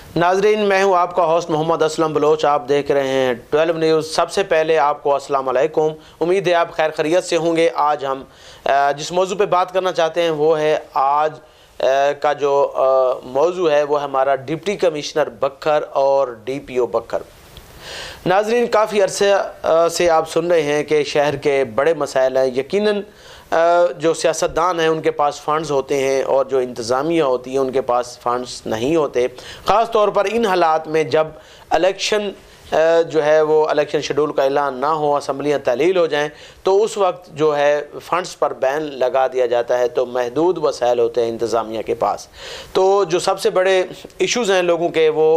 नाजरीन, मैं हूं आपका होस्ट मोहम्मद असलम बलोच। आप देख रहे हैं 12 न्यूज़। सबसे पहले आपको अस्सलाम वालेकुम। उम्मीद है आप खैर खैरियत से होंगे। आज हम जिस मौजू पे बात करना चाहते हैं वो है आज का जो मौजू है वो है हमारा डिप्टी कमिश्नर बखर और DPO बखर। नाजरीन, काफ़ी अरसे से आप सुन रहे हैं कि शहर के बड़े मसाइल हैं। यकीनन जो सियासतदान हैं उनके पास फ़ंड्स होते हैं और जो इंतज़ामिया होती है उनके पास फ़ंड्स नहीं होते। ख़ास तौर पर इन हालात में जब इलेक्शन जो है वो इलेक्शन शेड्यूल का ऐलान ना हो, असम्बलियाँ तहलील हो जाएं, तो उस वक्त जो है फ़ंड्स पर बैन लगा दिया जाता है। तो महदूद वसाइल होते हैं इंतज़ामिया के पास। तो जो सबसे बड़े इश्यूज़ हैं लोगों के वो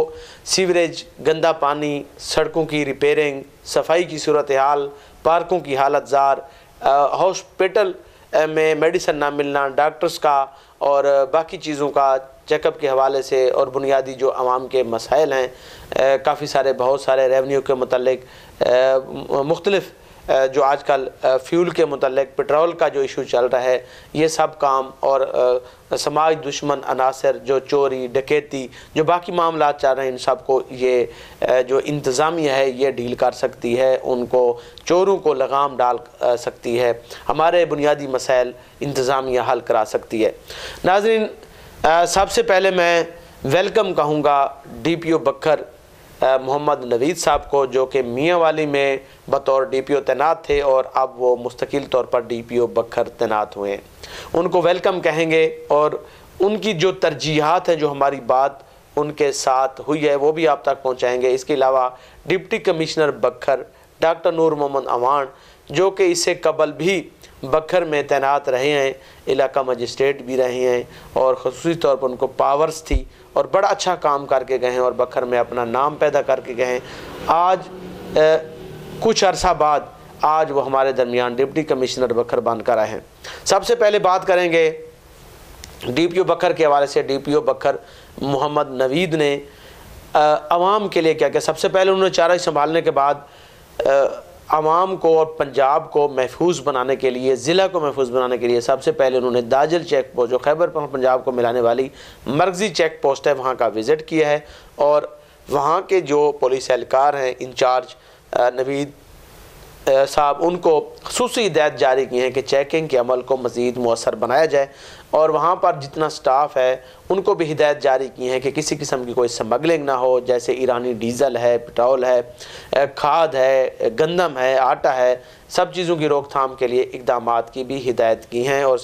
सीवरेज, गंदा पानी, सड़कों की रिपेयरिंग, सफाई की सूरत हाल, पार्कों की हालत जार, हॉस्पिटल में मेडिसिन ना मिलना, डॉक्टर्स का और बाकी चीज़ों का चेकअप के हवाले से, और बुनियादी जो आवाम के मसाइल हैं, काफ़ी सारे बहुत सारे रेवेन्यू के मुतल्लिक, मुख्तलिफ जो आजकल फ्यूल के मुतल्लिक पेट्रोल का जो इशू चल रहा है, ये सब काम और समाज दुश्मन अनासर जो चोरी डकैती जो बाकी मामला चल रहे हैं, इन सब को ये जो इंतज़ामिया है ये डील कर सकती है, उनको चोरों को लगाम डाल सकती है। हमारे बुनियादी मसाइल इंतज़ामिया हल करा सकती है। नाज़रीन, सबसे पहले मैं वेलकम कहूँगा DPO बखर मोहम्मद नवीद साहब को, जो कि मियांवाली में बतौर DPO तैनात थे और अब वो मुस्तकिल तौर पर DPO बखर तैनात हुए हैं। उनको वेलकम कहेंगे और उनकी जो तरजीहात हैं, जो हमारी बात उनके साथ हुई है, वो भी आप तक पहुंचाएंगे। इसके अलावा डिप्टी कमिश्नर बखर डॉक्टर नूर मोहम्मद अवान, जो कि इससे कबल भी बखर में तैनात रहे हैं, इलाका मजिस्ट्रेट भी रहे हैं और ख़ुसूसी तौर पर उनको पावर्स थी और बड़ा अच्छा काम करके गए हैं और बखर में अपना नाम पैदा करके गए हैं। आज कुछ अरसा बाद आज वो हमारे दरमियान डिप्टी कमिश्नर बखर बनकर आए हैं। सबसे पहले बात करेंगे DPO बखर के हवाले से। DPO बखर मोहम्मद नवीद ने आवाम के लिए क्या किया। सबसे पहले उन्होंने चारा संभालने के बाद आवाम को और पंजाब को महफूज बनाने के लिए, ज़िला को महफूज बनाने के लिए सबसे पहले उन्होंने दाजल चेक पोस्ट, जो खैबर पंजाब को मिलाने वाली मरकज़ी चेक पोस्ट है, वहाँ का विज़िट किया है और वहाँ के जो पुलिस एहलकार हैं इंचार्ज नवीद साहब, उनको ख़ुसूसी हिदायत जारी की हैं कि चेकिंग के अमल को मज़ीद मौसर बनाया जाए और वहाँ पर जितना स्टाफ है उनको भी हिदायत जारी की हैं कि किसी किस्म की कोई स्मगलिंग ना हो, जैसे ईरानी डीज़ल है, पेट्रोल है, खाद है, गंदम है, आटा है, सब चीज़ों की रोकथाम के लिए इक़दामात की भी हिदायत की हैं और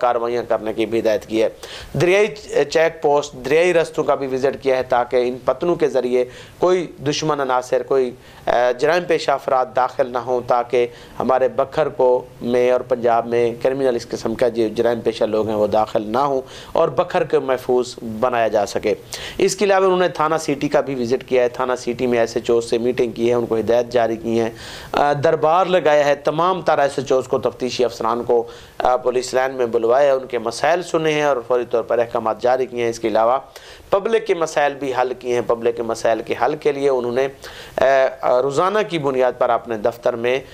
कार्रवाइयाँ करने की भी हिदायत की है। दरियाई चेक पोस्ट, दरियाई रस्तों का भी विज़िट किया है ताकि इन पतनों के ज़रिए कोई दुश्मन अनासर, कोई जराइम पेशा अफराद दाखिल ना हों, ताकि हमारे बखर को में और पंजाब में क्रिमिनल इस किस्म का जो जराइम पेशा लोग हैं वो दाखिल ना हों और बखर को महफूज बनाया जा सके। इसके अलावा उन्होंने थाना सिटी का भी विज़िट किया है। थाना सिटी में SHO से मीटिंग की है, उनको हिदायत जारी की हैं, दरबार लगाया है, तमाम तरह SHOs को, तफ्तीशी अफसरान को पुलिस लाइन में बुलवाया, उनके मसाइल सुने हैं और फौरी तौर पर अहकाम जारी किए हैं। इसके अलावा पब्लिक के मसाइल भी हल किए हैं। पब्लिक के मसाइल के हल के लिए उन्होंने रोज़ाना की बुनियाद पर अपने दफ्तर में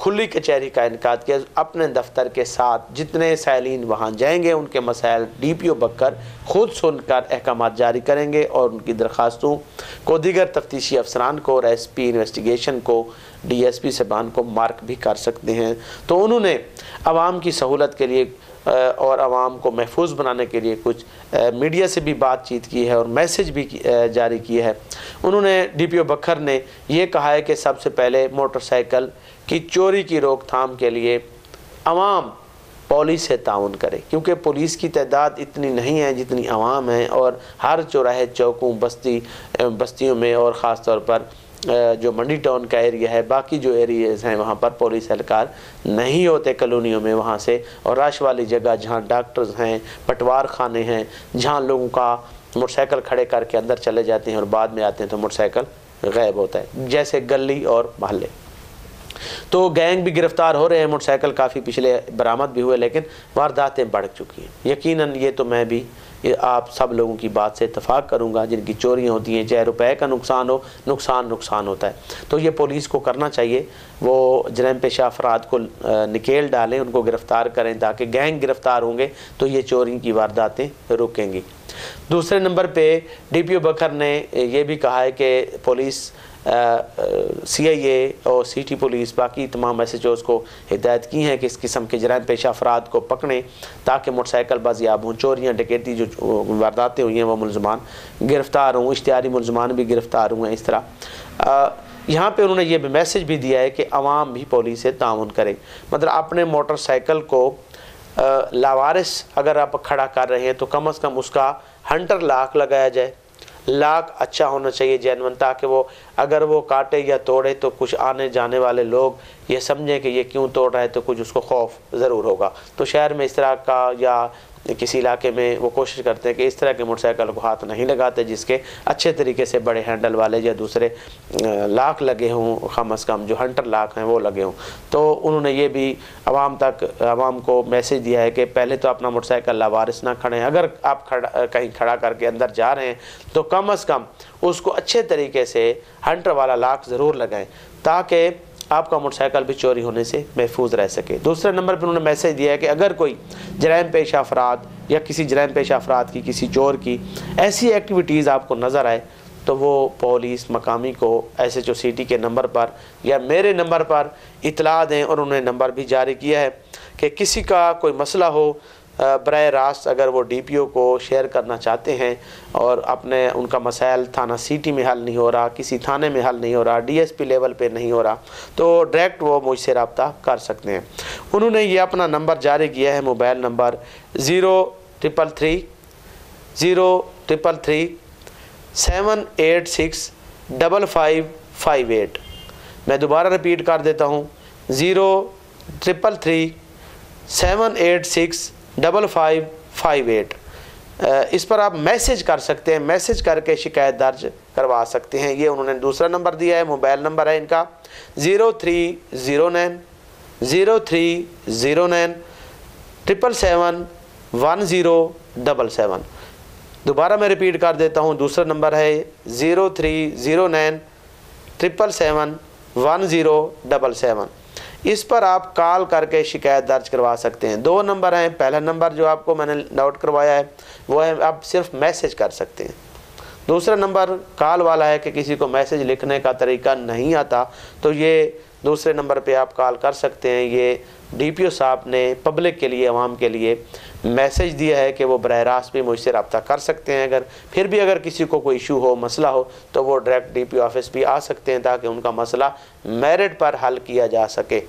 खुली कचहरी का इनकाद किया। अपने दफ्तर के साथ जितने साइलिन वहाँ जाएंगे उनके मसाइल DPO बखर खुद सुनकर अहकाम जारी करेंगे और उनकी दरख्वास्तों को दीगर तफ्तीशी अफसरान को और SP इन्वेस्टिगेशन को, DSP साहबान को मार्क भी कर सकते हैं। तो उन्होंने आवाम की सहूलत के लिए और आवाम को महफूज बनाने के लिए कुछ मीडिया से भी बातचीत की है और मैसेज भी जारी किया है। उन्होंने DPO बखर ने ये कहा है कि सबसे पहले मोटरसाइकिल की चोरी की रोकथाम के लिए आवाम पुलिस से ताउन करे, क्योंकि पुलिस की तादाद इतनी नहीं है जितनी आवाम है और हर चौराहे चौकों बस्तियों में और ख़ास तौर पर जो मंडी टाउन का एरिया है, बाकी जो एरियाज़ हैं वहाँ पर पुलिस एहलकार नहीं होते कॉलोनियों में वहाँ से, और रश वाली जगह जहाँ डॉक्टर्स हैं, पटवार खाने हैं, जहाँ लोगों का मोटरसाइकिल खड़े करके अंदर चले जाते हैं और बाद में आते हैं तो मोटरसाइकिल गायब होता है, जैसे गली और महल्ले। तो गैंग भी गिरफ्तार हो रहे हैं, मोटरसाइकिल काफ़ी पिछले बरामद भी हुए, लेकिन वारदातें बढ़ चुकी हैं। यकीनन ये तो मैं भी ये आप सब लोगों की बात से इत्तेफाक करूँगा। जिनकी चोरियाँ होती हैं, चाहे रुपए का नुकसान हो, नुकसान होता है। तो ये पुलिस को करना चाहिए, वो जरम पेशा अफराद को निकेल डालें, उनको गिरफ़्तार करें, ताकि गैंग गिरफ़्तार होंगे तो ये चोरी की वारदातें रुकेंगी। दूसरे नंबर पे DPO बकर ने ये भी कहा है कि पुलिस CIA और सिटी पुलिस बाकी तमाम SHOs को हिदायत की हैं कि इस किस्म के जराइम पेशा अफराद को पकड़ें, ताकि मोटरसाइकिल बाजियाब हों, चोरियाँ डकैती जो वारदातें हुई हैं वो मुलजमान गिरफ़्तार हों, इश्तिहारी मुलजमान भी गिरफ़्तार हुए हैं। इस तरह यहाँ पे उन्होंने ये भी मैसेज भी दिया है कि अवाम भी पुलिस से ताउन करे, मतलब अपने मोटरसाइकिल को लावारिस अगर आप खड़ा कर रहे हैं तो कम से कम उसका हंटर लॉक लगाया जाए। लॉक अच्छा होना चाहिए, जेन्युइन, ताकि वो अगर वो काटे या तोड़े तो कुछ आने जाने वाले लोग ये समझें कि ये क्यों तोड़ रहा है, तो कुछ उसको खौफ ज़रूर होगा। तो शहर में इस तरह का या किसी इलाके में वो कोशिश करते हैं कि इस तरह के मोटरसाइकिल को हाथ नहीं लगाते जिसके अच्छे तरीके से बड़े हैंडल वाले या दूसरे लॉक लगे हों, कम अज़ कम जो हंटर लॉक हैं वो लगे हों। तो उन्होंने ये भी आवाम को मैसेज दिया है कि पहले तो अपना मोटरसाइकिल लावारिस ना खड़ें, अगर आप कहीं खड़ा करके अंदर जा रहे हैं तो कम अज़ कम उसको अच्छे तरीके से हंटर वाला लॉक ज़रूर लगाएँ, ताकि आपका मोटरसाइकिल भी चोरी होने से महफूज रह सके। दूसरे नंबर पर उन्होंने मैसेज दिया है कि अगर कोई जराइम पेशा अफराद या किसी जराइम पेशा अफराद की, किसी चोर की ऐसी एक्टिविटीज़ आपको नज़र आए तो वो पुलिस मकामी को SHO सिटी के नंबर पर या मेरे नंबर पर इतला दें। और उन्होंने नंबर भी जारी किया है कि किसी का कोई मसला हो, बराह रास्त अगर वो DPO को शेयर करना चाहते हैं और अपने उनका मसाइल थाना सिटी में हल नहीं हो रहा, किसी थाने में हल नहीं हो रहा, DSP लेवल पे नहीं हो रहा, तो डायरेक्ट वो मुझसे रब्ता कर सकते हैं। उन्होंने ये अपना नंबर जारी किया है, मोबाइल नंबर 0333 786 5558। मैं दोबारा रिपीट कर देता हूँ, 0333 786 5558। इस पर आप मैसेज कर सकते हैं, मैसेज करके शिकायत दर्ज करवा सकते हैं। ये उन्होंने दूसरा नंबर दिया है, मोबाइल नंबर है इनका 0309 0777 1077। दोबारा मैं रिपीट कर देता हूँ, दूसरा नंबर है 0309 777 1077। इस पर आप कॉल करके शिकायत दर्ज करवा सकते हैं। दो नंबर हैं, पहला नंबर जो आपको मैंने नोट करवाया है वो है आप सिर्फ मैसेज कर सकते हैं। दूसरा नंबर कॉल वाला है कि किसी को मैसेज लिखने का तरीका नहीं आता, तो ये दूसरे नंबर पे आप कॉल कर सकते हैं। ये DPO साहब ने पब्लिक के लिए, आवाम के लिए मैसेज दिया है कि वो बराह रास्त भी मुझसे रब्ता कर सकते हैं। अगर फिर भी अगर किसी को कोई इशू हो, मसला हो, तो वो डायरेक्ट DPO ऑफिस भी आ सकते हैं ताकि उनका मसला मेरिट पर हल किया जा सके।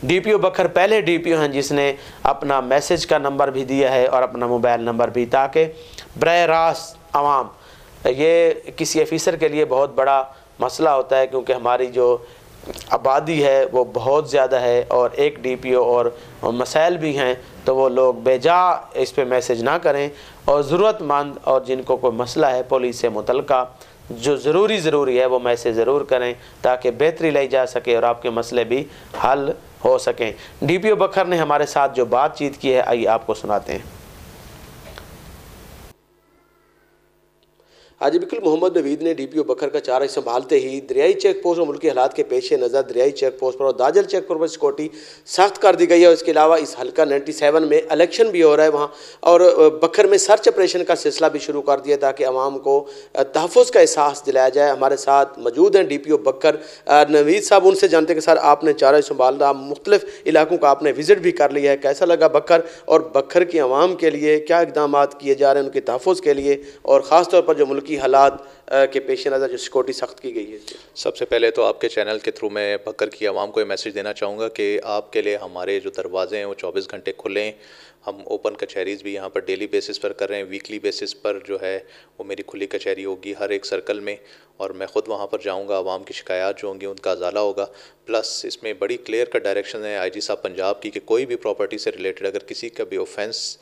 DPO बकर पहले DPO हैं जिसने अपना मैसेज का नंबर भी दिया है और अपना मोबाइल नंबर भी, ताकि बराह रास्त आवाम, ये किसी ऑफिसर के लिए बहुत बड़ा मसला होता है क्योंकि हमारी जो आबादी है वो बहुत ज़्यादा है और एक DPO और मसाइल भी हैं, तो वो लोग बेजा इस पे मैसेज ना करें और ज़रूरतमंद और जिनको कोई मसला है पुलिस से मुतल्लिका जो ज़रूरी है वो मैसेज ज़रूर करें ताकि बेहतरी लाई जा सके और आपके मसले भी हल हो सकें। DPO बकर ने हमारे साथ जो बातचीत की है, आइए आपको सुनाते हैं। आज बिल्कुल मोहम्मद नवीद ने DPO बकर का चार्ज संभालते ही दरियाई चेक पोस्ट और मुल्की हालात के पेश नज़र दरियाई चेक पोस्ट पर और दाजल चेक पोस्ट पर सिक्योरिटी सख्त कर दी गई है। और इसके अलावा इस हल्का 97 में इलेक्शन भी हो रहा है वहाँ, और बकर में सर्च ऑपरेशन का सिलसिला भी शुरू कर दिया ताकि आवाम को तहफ़्फ़ुज़ का एहसास दिलाया जाए। हमारे साथ मौजूद हैं DPO बकर नवीद साहब, उनसे जानते हैं कि सर आपने चार्ज संभाला, मुख्तलिफ इलाकों का आपने विज़िट भी कर लिया है, कैसा लगा बकर और बकर की आवाम के लिए क्या इक़दाम किए जा रहे हैं उनके तहफ़्फ़ुज़ के लिए और ख़ास तौर पर जो मुल्की हालात के पेश नज़र जो सिक्योरिटी सख्त की गई है? सबसे पहले तो आपके चैनल के थ्रू मैं बकर की आवाम को ये मैसेज देना चाहूँगा कि आपके लिए हमारे जो दरवाजे हैं वो 24 घंटे खुले हैं। हम ओपन कचहरीज़ भी यहाँ पर डेली बेसिस पर कर रहे हैं, वीकली बेसिस पर जो है वो मेरी खुली कचहरी होगी हर एक सर्कल में और मैं ख़ुद वहाँ पर जाऊँगा, आवाम की शिकायत जो होंगी उनका अजाला होगा। प्लस इसमें बड़ी क्लियर का डायरेक्शन है IG साहब पंजाब की कि कोई भी प्रॉपर्टी से रिलेटेड अगर किसी का भी ऑफेंस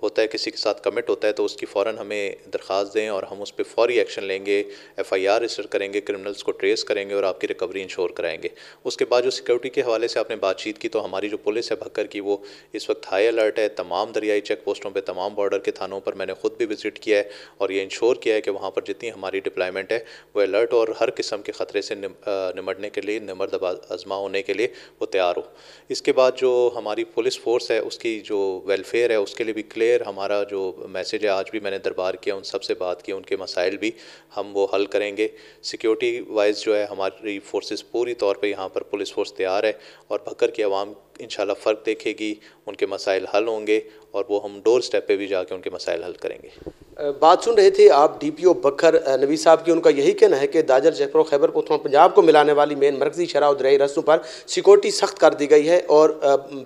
होता है, किसी के साथ कमिट होता है, तो उसकी फ़ौरन हमें दरख्वास्त दें और हम उस पर फौरी एक्शन लेंगे, FIR रजिस्टर करेंगे, क्रिमिनल्स को ट्रेस करेंगे और आपकी रिकवरी इंश्योर कराएंगे। उसके बाद जो सिक्योरिटी के हवाले से आपने बातचीत की, तो हमारी जो पुलिस है भक्कर की, वो इस वक्त हाई अलर्ट है। तमाम दरियाई चेक पोस्टों पर, तमाम बॉर्डर के थानों पर मैंने खुद भी विज़िट किया है और ये इंश्योर किया है कि वहाँ पर जितनी हमारी डिप्लॉयमेंट है वो अलर्ट और हर किस्म के ख़तरे से निमटने के लिए, निमर्द आज़मा होने के लिए वो तैयार हो। इसके बाद जो हमारी पुलिस फोर्स है उसकी जो वेलफेयर है उसके लिए भी क्लियर हमारा जो मैसेज है। आज भी मैंने दरबार किया, उन सब से बात की, उनके मसाइल भी हम वो हल करेंगे। सिक्योरिटी वाइज जो है हमारी फोर्सेस पूरी तौर पे यहाँ पर पुलिस फोर्स तैयार है और भक्कर की आवाम इंशाल्लाह फ़र्क देखेगी, उनके मसाइल हल होंगे और वो हम डोर स्टेप पे भी जाके उनके मसाइल हल करेंगे। बात सुन रहे थे आप DPO बखर नबी साहब की। उनका यही कहना है कि दादर, जयपुर, खैबर पख्तूनख्वा, पंजाब को मिलाने वाली मेन मरकज़ी शराह और दरियाई रस्तों पर सिक्योरिटी सख्त कर दी गई है और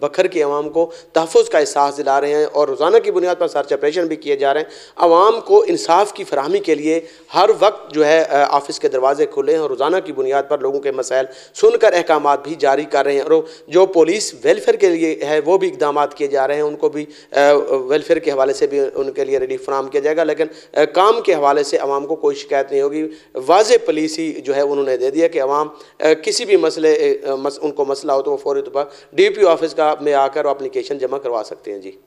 बखर की आवाम को तहफ़्फ़ुज़ का एहसास दिला रहे हैं और रोज़ाना की बुनियाद पर सर्च ऑपरेशन भी किए जा रहे हैं। आवाम को इंसाफ की फराहमी के लिए हर वक्त जो है ऑफिस के दरवाजे खुले हैं और रोज़ाना की बुनियाद पर लोगों के मसाइल सुनकर अहकामात भी जारी कर रहे हैं। और जो पुलिस वेलफेयर के लिए है वो भी इक़दाम किए जा रहे हैं, उनको भी वेलफेयर के हवाले से भी उनके लिए रिलीफ फराहम किया जाएगा। लेकिन काम के हवाले से आवाम को कोई शिकायत नहीं होगी। वाज़े पॉलिसी जो है उन्होंने दे दिया कि आवाम किसी भी उनको मसला हो तो वो फौरी तौर पर DPO ऑफिस में आकर एप्लीकेशन जमा करवा सकते हैं। जी।